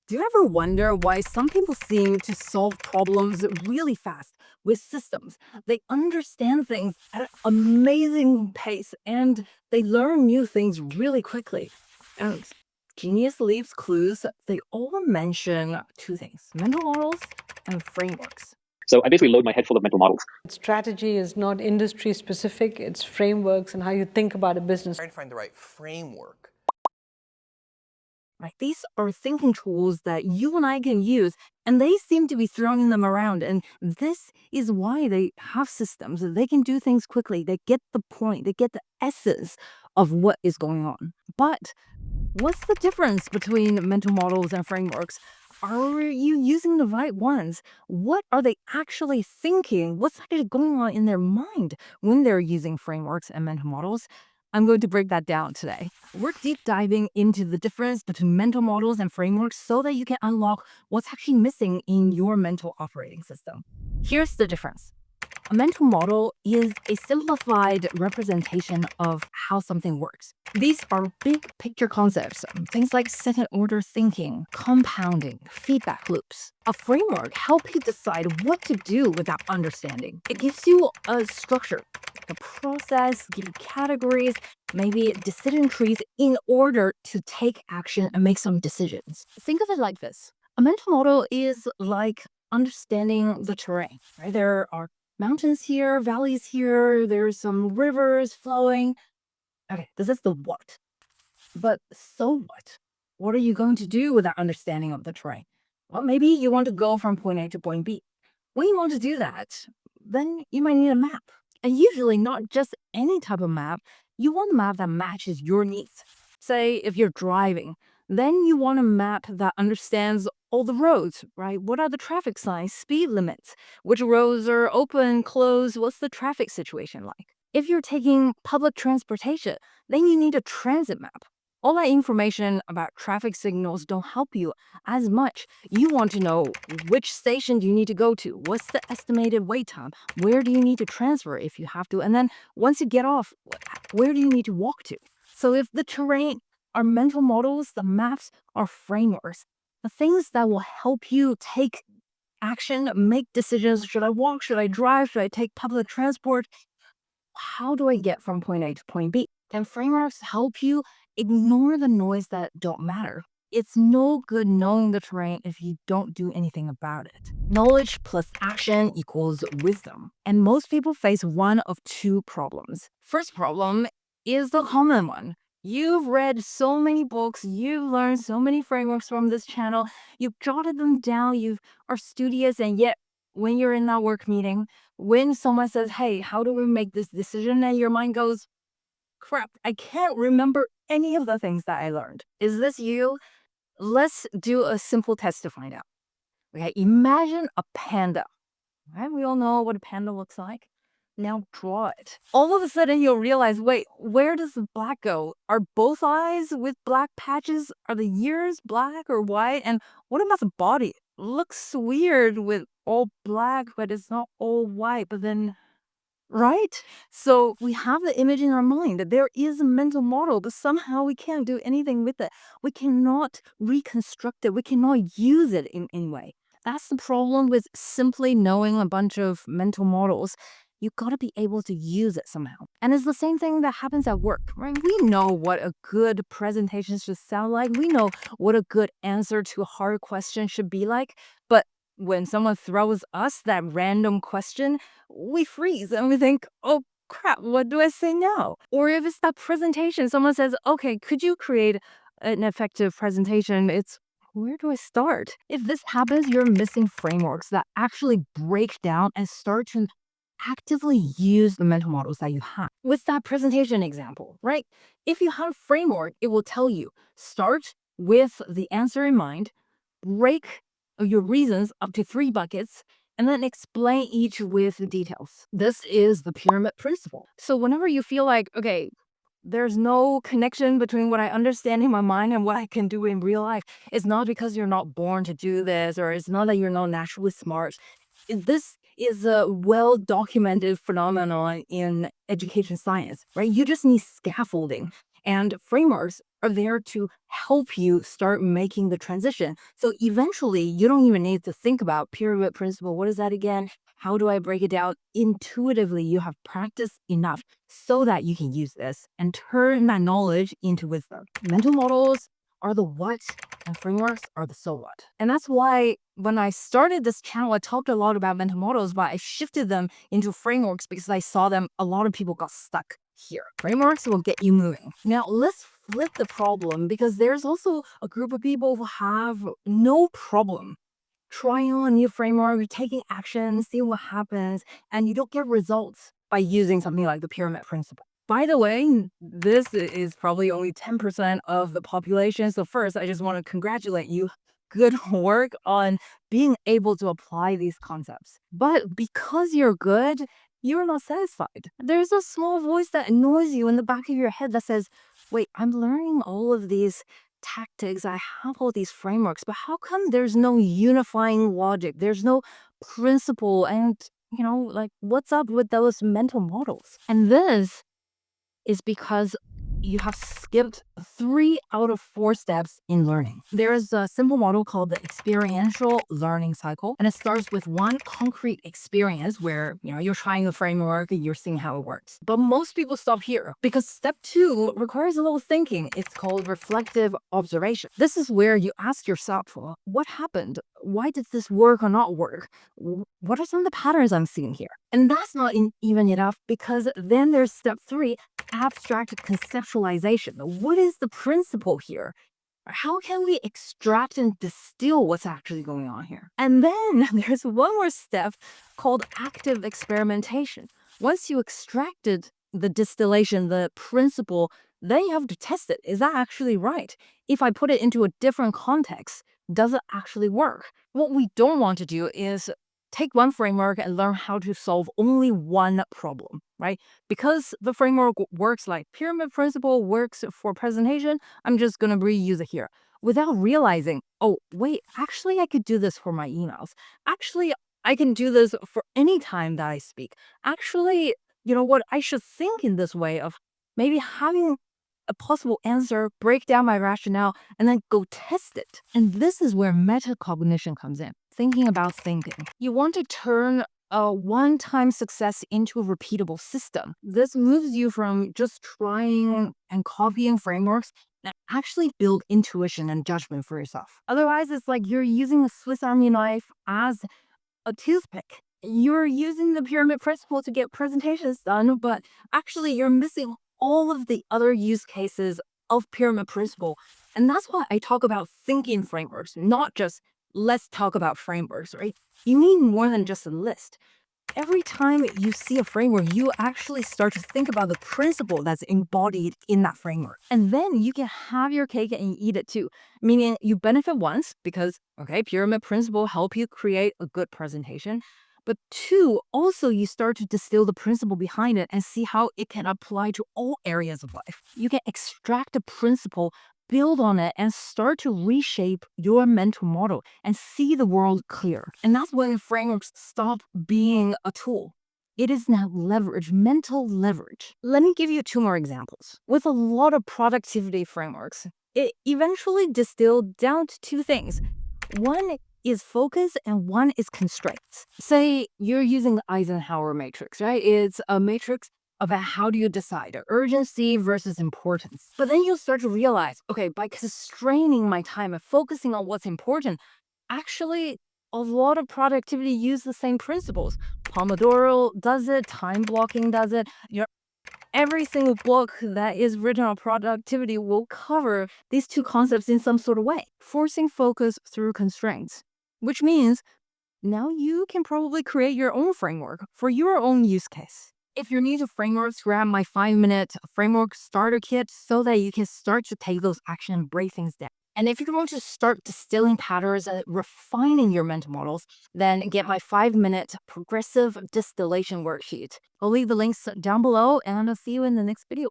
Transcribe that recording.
Do you ever wonder why some people seem to solve problems really fast with systems? They understand things at an amazing pace and they learn new things really quickly. And Genius leaves clues. They all mention two things: mental models and frameworks. So I basically load my head full of mental models. Strategy is not industry specific, it's frameworks and how you think about a business. Trying to find the right framework. Right? These are thinking tools that you and I can use, and they seem to be throwing them around. And this is why they have systems. They can do things quickly. They get the point. They get the essence of what is going on. But what's the difference between mental models and frameworks? Are you using the right ones? What are they actually thinking? What's actually going on in their mind when they're using frameworks and mental models? I'm going to break that down today. We're deep diving into the difference between mental models and frameworks so that you can unlock what's actually missing in your mental operating system. Here's the difference. A mental model is a simplified representation of how something works. These are big picture concepts, things like second order thinking, compounding, feedback loops. A framework helps you decide what to do with that understanding. It gives you a structure, a process, give you categories, maybe decision trees in order to take action and make some decisions. Think of it like this. A mental model is like understanding the terrain, right? There are mountains here, valleys here, there's some rivers flowing. Okay, this is the what. But so what? What are you going to do with that understanding of the terrain? Well, maybe you want to go from point A to point B. When you want to do that, then you might need a map. And usually not just any type of map. You want a map that matches your needs. Say if you're driving, then you want a map that understands all the roads, right? What are the traffic signs, speed limits? Which roads are open, closed? What's the traffic situation like? If you're taking public transportation, then you need a transit map. All that information about traffic signals don't help you as much. You want to know which station do you need to go to? What's the estimated wait time? Where do you need to transfer if you have to? And then once you get off, where do you need to walk to? So if the terrain are mental models, the maps are frameworks. The things that will help you take action, make decisions. Should I walk? Should I drive? Should I take public transport? How do I get from point A to point B? And frameworks help you ignore the noise that don't matter. It's no good knowing the terrain if you don't do anything about it. Knowledge plus action equals wisdom. And most people face one of two problems. First problem is the common one. You've read so many books, you've learned so many frameworks from this channel, you've jotted them down, you are studious, and yet when you're in that work meeting, when someone says, hey, how do we make this decision? And your mind goes, crap, I can't remember any of the things that I learned. Is this you? Let's do a simple test to find out. Okay, imagine a panda. Right? We all know what a panda looks like. Now draw it. All of a sudden you'll realize, wait, where does the black go? Are both eyes with black patches? Are the ears black or white? And what about the body? Looks weird with all black, but it's not all white. But then, right? So we have the image in our mind that there is a mental model, but somehow we can't do anything with it. We cannot reconstruct it. We cannot use it in any way. That's the problem with simply knowing a bunch of mental models. You got to be able to use it somehow. And it's the same thing that happens at work, right? We know what a good presentation should sound like. We know what a good answer to a hard question should be like. But when someone throws us that random question, we freeze and we think, oh crap, what do I say now? Or if it's that presentation, someone says, okay, could you create an effective presentation? It's where do I start? If this happens, you're missing frameworks that actually break down and start to actively use the mental models that you have. With that presentation example, right? If you have a framework, it will tell you start with the answer in mind, break your reasons up to 3 buckets, and then explain each with details. This is the pyramid principle. So whenever you feel like, okay, there's no connection between what I understand in my mind and what I can do in real life, it's not because you're not born to do this, or it's not that you're not naturally smart. This is a well-documented phenomenon in education science, right? You just need scaffolding. And frameworks are there to help you start making the transition. So eventually, you don't even need to think about pyramid principle. What is that again? How do I break it down? Intuitively, you have practiced enough so that you can use this and turn that knowledge into wisdom. Mental models are the what, and frameworks are the so what. And that's why when I started this channel, I talked a lot about mental models, but I shifted them into frameworks because I saw them, a lot of people got stuck here. Frameworks will get you moving. Now, let's flip the problem, because there's also a group of people who have no problem trying on a new framework, taking action, seeing what happens, and you don't get results by using something like the pyramid principle. By the way, this is probably only 10% of the population. So first, I just want to congratulate you. Good work on being able to apply these concepts. But because you're good, you're not satisfied. There's a small voice that annoys you in the back of your head that says, wait, I'm learning all of these tactics, I have all these frameworks, but how come there's no unifying logic? There's no principle, and like, what's up with those mental models? And this is because you have skipped 3 out of 4 steps in learning. There is a simple model called the experiential learning cycle, and it starts with one concrete experience where you're trying a framework and you're seeing how it works. But most people stop here because step 2 requires a little thinking. It's called reflective observation. This is where you ask yourself, well, what happened? Why did this work or not work? What are some of the patterns I'm seeing here? And that's not even enough, because then there's step 3, abstract conceptualization. What is the principle here? How can we extract and distill what's actually going on here? And then there's one more step called active experimentation. Once you extracted the distillation, the principle, then you have to test it. Is that actually right? If I put it into a different context, does it actually work? What we don't want to do is take one framework and learn how to solve only one problem, right? Because the framework works like pyramid principle works for presentation, I'm just going to reuse it here without realizing, oh, wait, actually, I could do this for my emails. Actually, I can do this for any time that I speak. Actually, you know what? I should think in this way of maybe having a possible answer, break down my rationale, and then go test it. And this is where metacognition comes in, thinking about thinking. You want to turn a one-time success into a repeatable system. This moves you from just trying and copying frameworks and actually build intuition and judgment for yourself. Otherwise, it's like you're using a Swiss Army knife as a toothpick. You're using the pyramid principle to get presentations done, but actually you're missing all of the other use cases of pyramid principle. And that's why I talk about thinking frameworks, not just let's talk about frameworks, right? You need more than just a list. Every time you see a framework, you actually start to think about the principle that's embodied in that framework. And then you can have your cake and eat it too. Meaning you benefit once because, okay, pyramid principle help you create a good presentation. But 2, also you start to distill the principle behind it and see how it can apply to all areas of life. You can extract a principle, build on it, and start to reshape your mental model and see the world clear. And that's when frameworks stop being a tool. It is now leverage, mental leverage. Let me give you 2 more examples. With a lot of productivity frameworks, it eventually distilled down to 2 things. One is focus and one is constraints. Say you're using the Eisenhower matrix, right? It's a matrix about how do you decide urgency versus importance. But then you'll start to realize, okay, by constraining my time and focusing on what's important, actually a lot of productivity use the same principles. Pomodoro does it, time blocking does it. Every single book that is written on productivity will cover these 2 concepts in some sort of way, forcing focus through constraints, which means now you can probably create your own framework for your own use case. If you're new to frameworks, grab my 5-minute framework starter kit so that you can start to take those action and break things down. And if you want to start distilling patterns and refining your mental models, then get my 5-minute progressive distillation worksheet. I'll leave the links down below, and I'll see you in the next video.